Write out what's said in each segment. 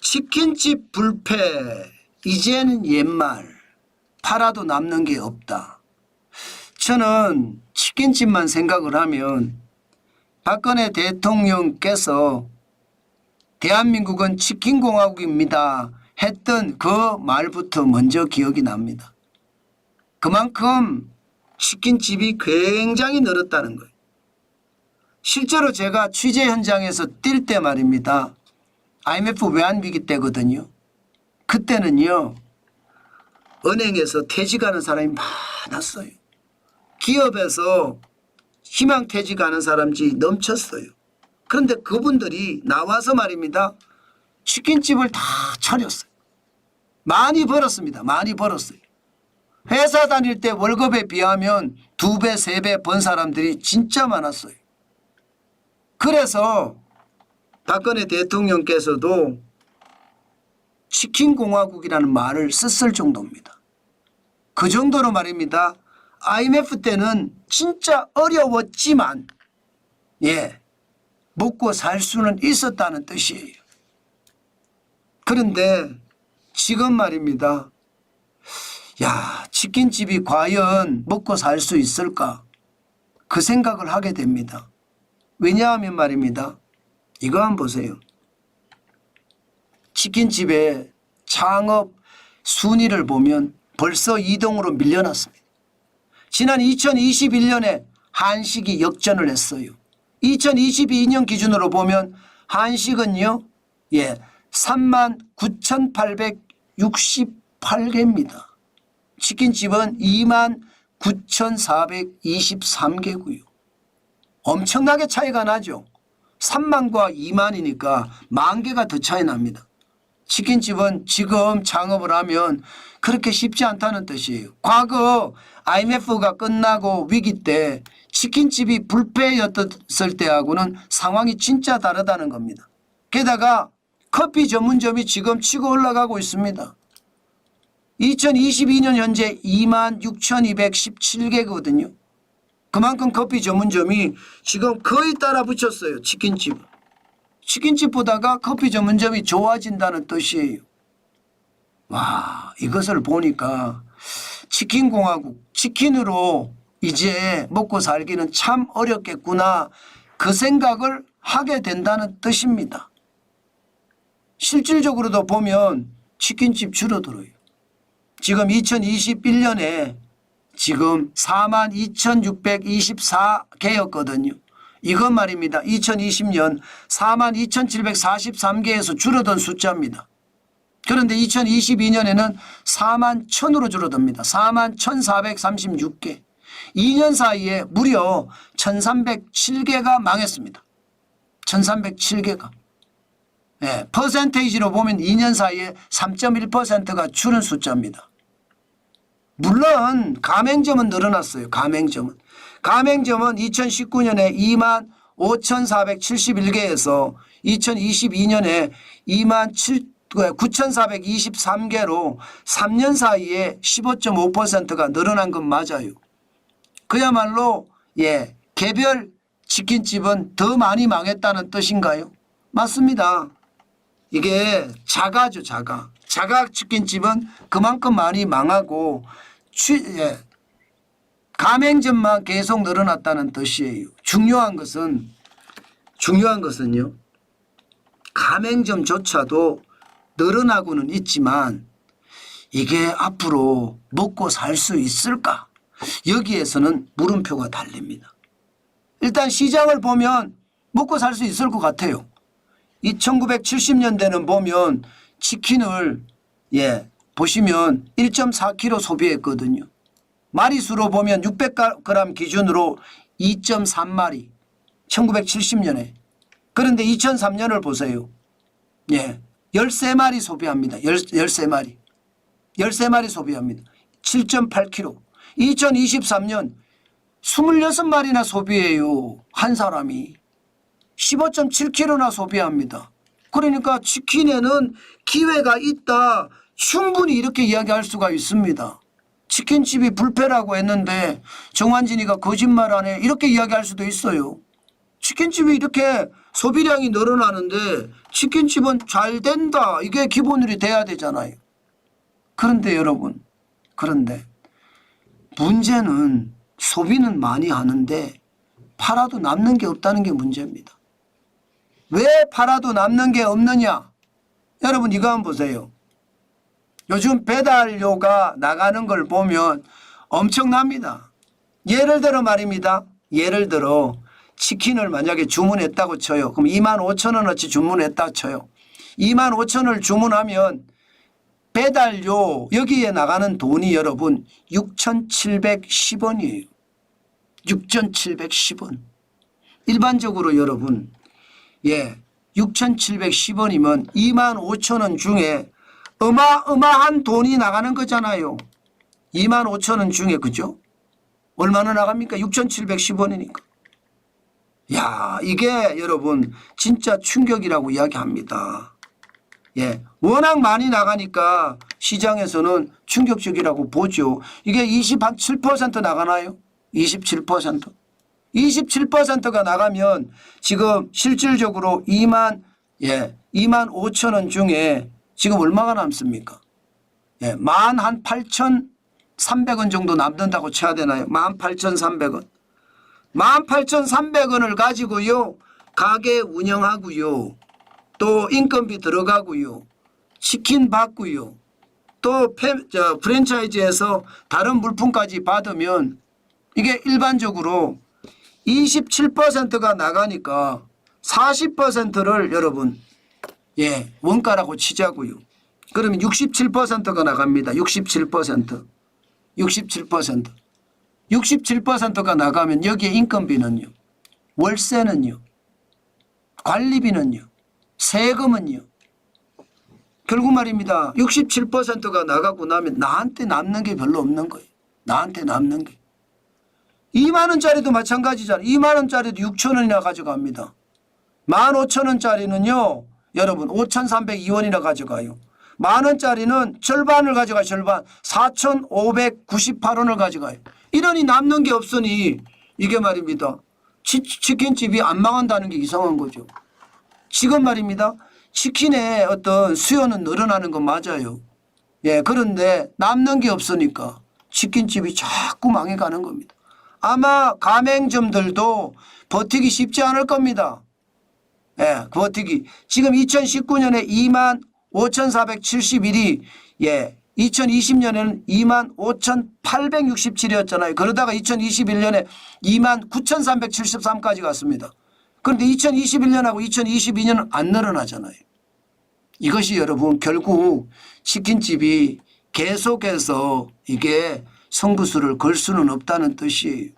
치킨집 불패 이제는 옛말 팔아도 남는 게 없다. 저는 치킨집만 생각을 하면 박근혜 대통령께서 대한민국은 치킨공화국입니다 했던 그 말부터 먼저 기억이 납니다. 그만큼 치킨집이 굉장히 늘었다는 거예요. 실제로 제가 취재 현장에서 뛸 때 말입니다. IMF 외환위기 때거든요. 그때는요. 은행에서 퇴직하는 사람이 많았어요. 기업에서 희망퇴직하는 사람들이 넘쳤어요. 그런데 그분들이 나와서 말입니다. 치킨집을 다 차렸어요. 많이 벌었습니다. 많이 벌었어요. 회사 다닐 때 월급에 비하면 2배, 3배 번 사람들이 진짜 많았어요. 그래서 박근혜 대통령께서도 치킨공화국이라는 말을 썼을 정도입니다. 그 정도로 말입니다. IMF 때는 진짜 어려웠지만 먹고 살 수는 있었다는 뜻이에요. 그런데 지금 말입니다. 치킨집이 과연 먹고 살 수 있을까? 그 생각을 하게 됩니다. 왜냐하면 말입니다. 이거 한번 보세요. 치킨집의 창업 순위를 보면 벌써 2등으로 밀려났습니다. 지난 2021년에 한식이 역전을 했어요. 2022년 기준으로 보면 한식은요. 39,868개입니다. 치킨집은 29,423개고요. 엄청나게 차이가 나죠. 3만과 2만이니까 10,000개가 더 차이 납니다. 치킨집은 지금 창업을 하면 그렇게 쉽지 않다는 뜻이에요. 과거 IMF가 끝나고 위기 때 치킨집이 불패였을 때하고는 상황이 진짜 다르다는 겁니다. 게다가 커피 전문점이 지금 치고 올라가고 있습니다. 2022년 현재 26,217개거든요. 그만큼 커피 전문점이 지금 거의 따라 붙였어요. 치킨집. 치킨집보다가 커피 전문점이 좋아진다는 뜻이에요. 와, 이것을 보니까 치킨공화국, 치킨으로 이제 먹고 살기는 참 어렵겠구나. 그 생각을 하게 된다는 뜻입니다. 실질적으로도 보면 치킨집 줄어들어요. 지금 2021년에 지금 42,624개였거든요. 이건 말입니다. 2020년 42,743개에서 줄어든 숫자입니다. 그런데 2022년에는 41,000으로 줄어듭니다. 41,436개. 2년 사이에 무려 1,307개가 망했습니다. 1,307개가. 퍼센테이지로 보면 2년 사이에 3.1%가 줄은 숫자입니다. 물론 가맹점은 늘어났어요. 가맹점은 2019년에 25,471개에서 2022년에 29,423개로 3년 사이에 15.5%가 늘어난 건 맞아요. 그야말로 개별 치킨집은 더 많이 망했다는 뜻인가요? 맞습니다. 이게 자가죠. 자가 치킨집은 그만큼 많이 망하고 가맹점만 계속 늘어났다는 뜻이에요. 중요한 것은요. 가맹점조차도 늘어나고는 있지만 이게 앞으로 먹고 살 수 있을까? 여기에서는 물음표가 달립니다. 일단 시장을 보면 먹고 살 수 있을 것 같아요. 이 1970년대는 보면 치킨을 보시면 1.4kg 소비했거든요. 마리수로 보면 600g 기준으로 2.3마리 1970년에. 그런데 2003년을 보세요. 13마리 소비합니다. 13마리. 13마리 소비합니다. 7.8kg. 2023년 26마리나 소비해요. 한 사람이. 15.7kg나 소비합니다. 그러니까 치킨에는 기회가 있다. 충분히 이렇게 이야기할 수가 있습니다. 치킨집이 불패라고 했는데 정환진이가 거짓말하네 이렇게 이야기할 수도 있어요. 치킨집이 이렇게 소비량이 늘어나는데 치킨집은 잘 된다. 이게 기본으로 돼야 되잖아요. 그런데 여러분, 그런데 문제는 소비는 많이 하는데 팔아도 남는 게 없다는 게 문제입니다. 왜 팔아도 남는 게 없느냐? 여러분 이거 한번 보세요. 요즘 배달료가 나가는 걸 보면 엄청납니다. 예를 들어 말입니다. 예를 들어 치킨을 만약에 주문했다고 쳐요. 그럼 25,000원어치 주문했다 쳐요. 25,000원을 주문하면 배달료 여기에 나가는 돈이 여러분 6,710원이에요. 6,710원. 일반적으로 여러분 6,710원이면 25,000원 중에 어마어마한 돈이 나가는 거잖아요. 25,000원 중에 그죠? 얼마나 나갑니까? 6,710원이니까. 야, 이게 여러분 진짜 충격이라고 이야기합니다. 워낙 많이 나가니까 시장에서는 충격적이라고 보죠. 이게 27% 나가나요? 27%. 27%가 나가면 지금 실질적으로 25,000원 중에 지금 얼마가 남습니까? 18,300원 정도 남는다고 쳐야 되나요? 18,300원. 18,300원을 가지고요. 가게 운영하고요. 또 인건비 들어가고요. 치킨 받고요. 또 프랜차이즈에서 다른 물품까지 받으면 이게 일반적으로 27%가 나가니까 40%를 여러분 원가라고 치자고요. 그러면 67%가 나갑니다. 67%. 67%. 67%가 나가면 여기에 인건비는요. 월세는요. 관리비는요. 세금은요. 결국 말입니다. 67%가 나가고 나면 나한테 남는 게 별로 없는 거예요. 나한테 남는 게. 2만 원짜리도 마찬가지잖아요. 2만 원짜리도 6천 원이나 가져갑니다. 15,000원짜리는요. 여러분 5,302원이나 가져가요. 만 원짜리는 절반을 가져가요. 절반. 4,598원을 가져가요. 이러니 남는 게 없으니 이게 말입니다. 치킨집이 안 망한다는 게 이상한 거죠. 지금 말입니다. 치킨의 어떤 수요는 늘어나는 건 맞아요. 그런데 남는 게 없으니까 치킨집이 자꾸 망해가는 겁니다. 아마 가맹점들도 버티기 쉽지 않을 겁니다. 버티기. 지금 2019년에 25,471이 2020년에는 25,867이었잖아요. 그러다가 2021년에 29,373까지 갔습니다. 그런데 2021년하고 2022년은 안 늘어나잖아요. 이것이 여러분 결국 치킨집이 계속해서 이게 성부수를 걸 수는 없다는 뜻이에요.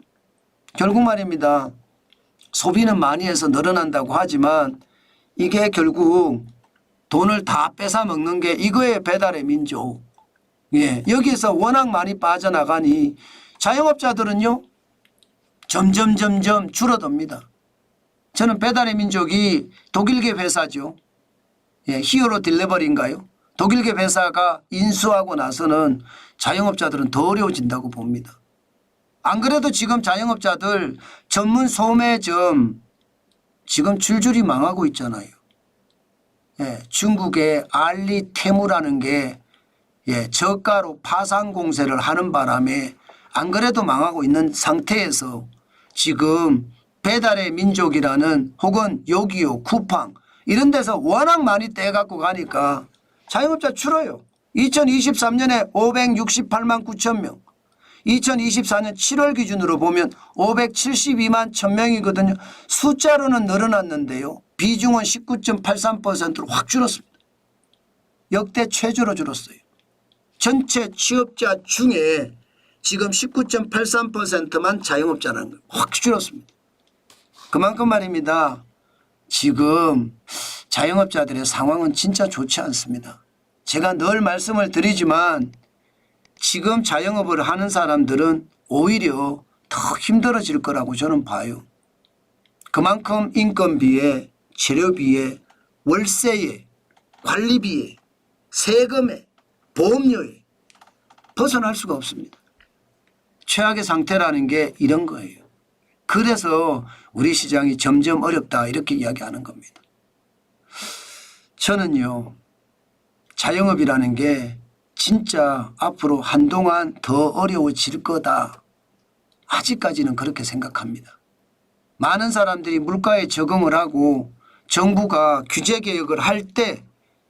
결국 말입니다. 소비는 많이 해서 늘어난다고 하지만 이게 결국 돈을 다 뺏어 먹는 게 이거의 배달의 민족. 여기에서 워낙 많이 빠져나가니 자영업자들은요. 점점 줄어듭니다. 저는 배달의 민족이 독일계 회사죠. 히어로 딜리버리인가요? 독일계 회사가 인수하고 나서는 자영업자들은 더 어려워진다고 봅니다. 안 그래도 지금 자영업자들 전문 소매점 지금 줄줄이 망하고 있잖아요. 중국의 알리테무라는 게 저가로 파상 공세를 하는 바람에 안 그래도 망하고 있는 상태에서 지금 배달의 민족이라는 혹은 요기요, 쿠팡 이런 데서 워낙 많이 떼갖고 가니까 자영업자 줄어요. 2023년에 568만 9천 명. 2024년 7월 기준으로 보면 572만 1,000명이거든요. 숫자로는 늘어났는데요. 비중은 19.83%로 확 줄었습니다. 역대 최저로 줄었어요. 전체 취업자 중에 지금 19.83%만 자영업자라는 거예요. 확 줄었습니다. 그만큼 말입니다. 지금 자영업자들의 상황은 진짜 좋지 않습니다. 제가 늘 말씀을 드리지만 지금 자영업을 하는 사람들은 오히려 더 힘들어질 거라고 저는 봐요. 그만큼 인건비에, 재료비에, 월세에, 관리비에, 세금에, 보험료에 벗어날 수가 없습니다. 최악의 상태라는 게 이런 거예요. 그래서 우리 시장이 점점 어렵다 이렇게 이야기하는 겁니다. 저는요. 자영업이라는 게 진짜 앞으로 한동안 더 어려워질 거다. 아직까지는 그렇게 생각합니다. 많은 사람들이 물가에 적응을 하고 정부가 규제 개혁을 할 때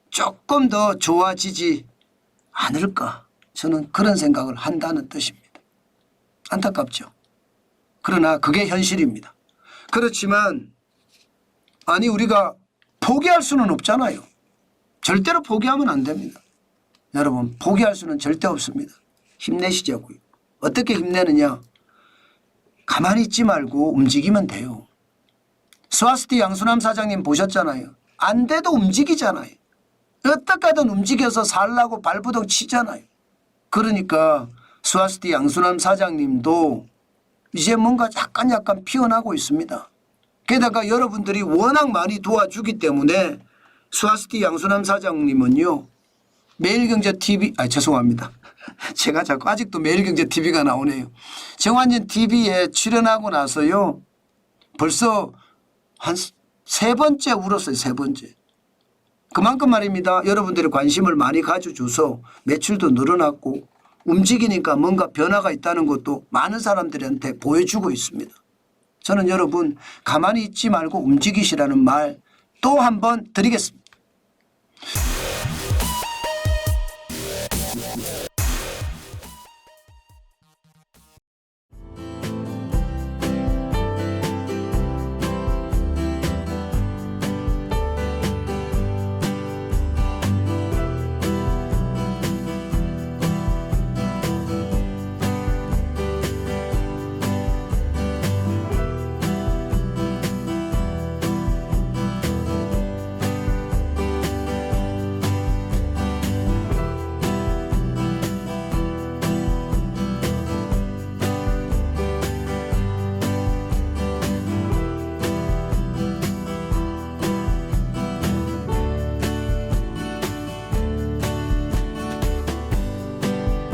조금 더 좋아지지 않을까. 저는 그런 생각을 한다는 뜻입니다. 안타깝죠. 그러나 그게 현실입니다. 그렇지만 아니 우리가 포기할 수는 없잖아요. 절대로 포기하면 안 됩니다. 여러분 포기할 수는 절대 없습니다. 힘내시자고요. 어떻게 힘내느냐. 가만히 있지 말고 움직이면 돼요. 스와스티 양수남 사장님 보셨잖아요. 안 돼도 움직이잖아요. 어떻게든 움직여서 살라고 발부둥 치잖아요. 그러니까 스와스티 양수남 사장님도 이제 뭔가 약간 피어나고 있습니다. 게다가 여러분들이 워낙 많이 도와주기 때문에 스와스티 양수남 사장님은요. 매일경제TV 죄송합니다. 제가 자꾸 아직도 매일경제TV가 나오네요. 정환진 TV에 출연하고 나서요. 벌써 한 3번째 울었어요. 3번째. 그만큼 말입니다. 여러분들이 관심을 많이 가져줘서 매출도 늘어났고 움직이니까 뭔가 변화가 있다는 것도 많은 사람들한테 보여주고 있습니다. 저는 여러분 가만히 있지 말고 움직이시라는 말 또 한 번 드리겠습니다.